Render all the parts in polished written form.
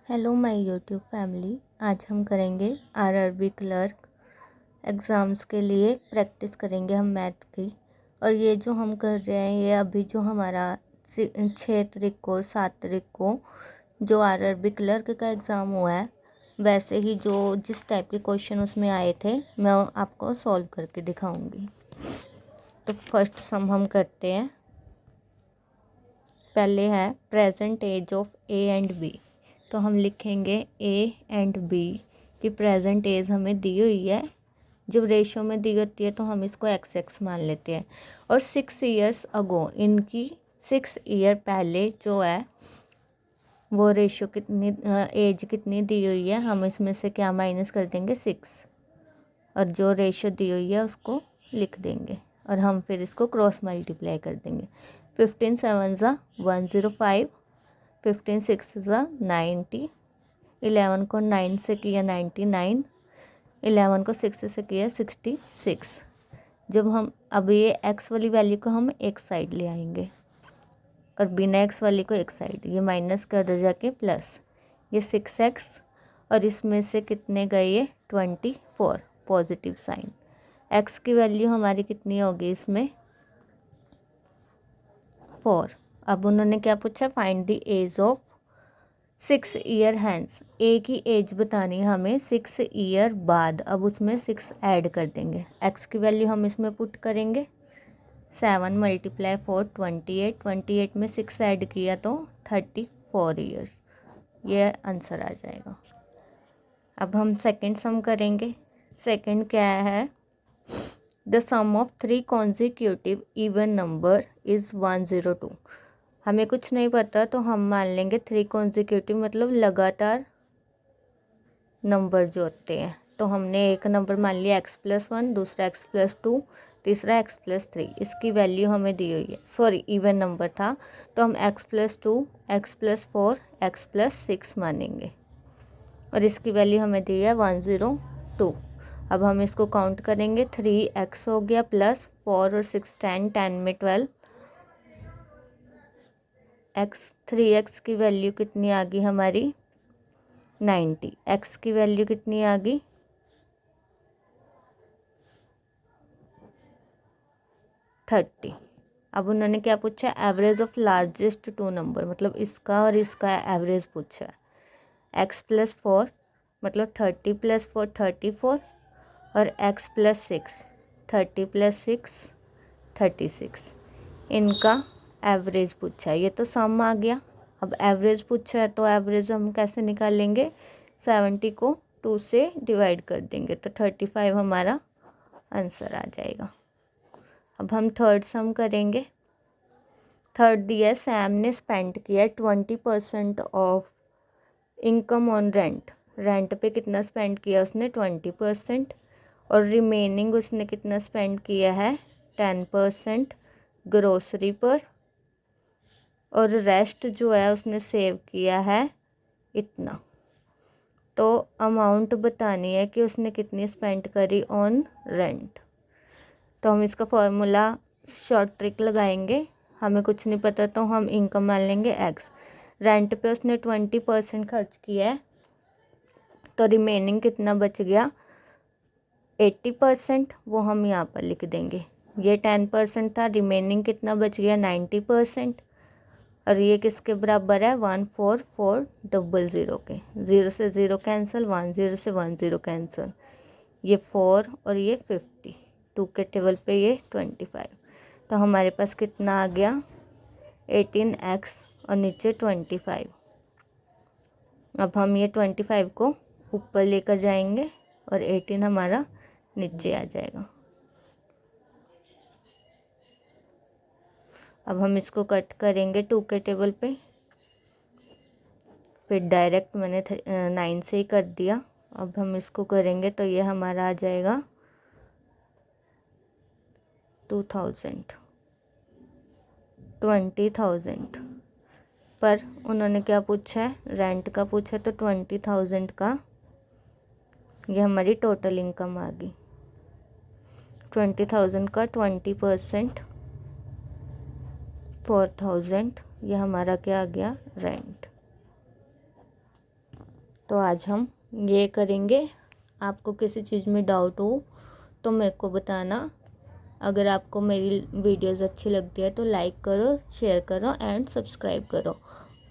Hello my YouTube family. आज हम करेंगे आरआरबी क्लर्क एग्ज़ाम्स के लिए प्रैक्टिस करेंगे हम मैथ की। और ये जो हम कर रहे हैं ये अभी जो हमारा 6 तारीख को और 7 तारीख को जो आरआरबी क्लर्क का एग्ज़ाम हुआ है वैसे ही जो जिस टाइप के क्वेश्चन उसमें आए थे मैं आपको सॉल्व करके दिखाऊंगी। तो फर्स्ट सम हम करते हैं। पहले है present age of a and b. तो हम लिखेंगे ए एंड बी की प्रेजेंट एज हमें दी हुई है। जब रेशो में दी होती है तो हम इसको एक्स एक्स मान लेते हैं। और 6 ईयर्स अगो इनकी 6 ईयर पहले जो है वो रेशो कितनी एज कितनी दी हुई है, हम इसमें से क्या माइनस कर देंगे 6 और जो रेशो दी हुई है उसको लिख देंगे और हम फिर इसको क्रॉस मल्टीप्लाई कर देंगे। 15 7 ज़ा 105, 15 6 ज़ा 90, 11 को 9 से किया 99, 11 को 6 से किया 66। जब हम अब ये एक्स वाली वैल्यू को हम एक साइड ले आएंगे और बिना एक्स वाली को एक साइड, ये माइनस कर दे जाके प्लस, ये 6x और इसमें से कितने गए ये 24 पॉजिटिव साइन। एक्स की वैल्यू हमारी कितनी होगी इसमें 4। अब उन्होंने क्या पूछा, find the age of 6 year hence. A की एज बतानी हमें 6 ईयर बाद। अब उसमें 6 ऐड कर देंगे, एक्स की वैल्यू हम इसमें पुट करेंगे 7 मल्टीप्लाई 4 28, 28 में 6 ऐड किया तो 34 ईयर्स, ये आंसर आ जाएगा। अब हम सेकंड सम करेंगे। सेकंड क्या है, the sum of 3 consecutive even number is 102। हमें कुछ नहीं पता तो हम मान लेंगे 3 कॉन्जिक्यूटिव मतलब लगातार नंबर जो होते हैं। तो हमने एक नंबर मान लिया x+1, दूसरा x+2, तीसरा x+3। इसकी वैल्यू हमें दी हुई है, सॉरी इवन नंबर था तो हम x+2, x+4, x+6 मानेंगे और इसकी वैल्यू हमें दी है 102। अब हम इसको काउंट करेंगे, 3x हो गया प्लस 4 और 6 10, 10 में 12, x 3x की वैल्यू कितनी आ गई हमारी 90, x की वैल्यू कितनी आ गई 30। अब उन्होंने क्या पूछा, एवरेज ऑफ लार्जेस्ट 2 नंबर, मतलब इसका और इसका एवरेज पूछा है। x+4 मतलब 30 + 4 34 और x+6 30 + 6 36, इनका एवरेज पूछा है। ये तो सम आ गया। अब एवरेज पूछा है तो एवरेज हम कैसे निकालेंगे, 70 को 2 से डिवाइड कर देंगे तो 35 हमारा आंसर आ जाएगा। अब हम थर्ड सम करेंगे। थर्ड दिया, सैम ने स्पेंड किया 20% of income on rent. Rent पे कितना स्पेंड किया उसने 20% और रिमेनिंग उसने कितना स्पेंड किया है 10% ग्रोसरी पर और रेस्ट जो है उसने सेव किया है इतना। तो अमाउंट बतानी है कि उसने कितनी स्पेंड करी ऑन रेंट। तो हम इसका फॉर्मूला शॉर्ट ट्रिक लगाएंगे, हमें कुछ नहीं पता तो हम इनकम मान लेंगे एक्स। रेंट पे उसने 20% खर्च किया है तो रिमेनिंग कितना बच गया 80%, वो हम यहाँ पर लिख देंगे। ये 10% था, रिमेनिंग कितना बच गया 90% और ये किसके बराबर है 14400 के। 0 से 0 कैंसिल, 10 से 10 कैंसिल, ये 4 और ये 50, 2 के टेबल पे ये 25। तो हमारे पास कितना आ गया 18x और नीचे 25। अब हम ये 25 को ऊपर लेकर जाएंगे और 18 हमारा नीचे आ जाएगा। अब हम इसको कट करेंगे 2 के टेबल पे, फिर डायरेक्ट मैंने 9 से ही कर दिया। अब हम इसको करेंगे तो ये हमारा आ जाएगा 2000 पर उन्होंने क्या पूछा है, रेंट का पूछा है तो 20,000 का ये हमारी टोटल इनकम आ गई। 20,000 का 20% 4,000, ये हमारा क्या आ गया रेंट। तो आज हम ये करेंगे। आपको किसी चीज़ में डाउट हो तो मेरे को बताना। अगर आपको मेरी वीडियोस अच्छी लगती है तो लाइक करो, शेयर करो एंड सब्सक्राइब करो,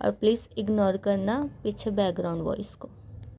और प्लीज़ इग्नोर करना पीछे बैकग्राउंड वॉइस को।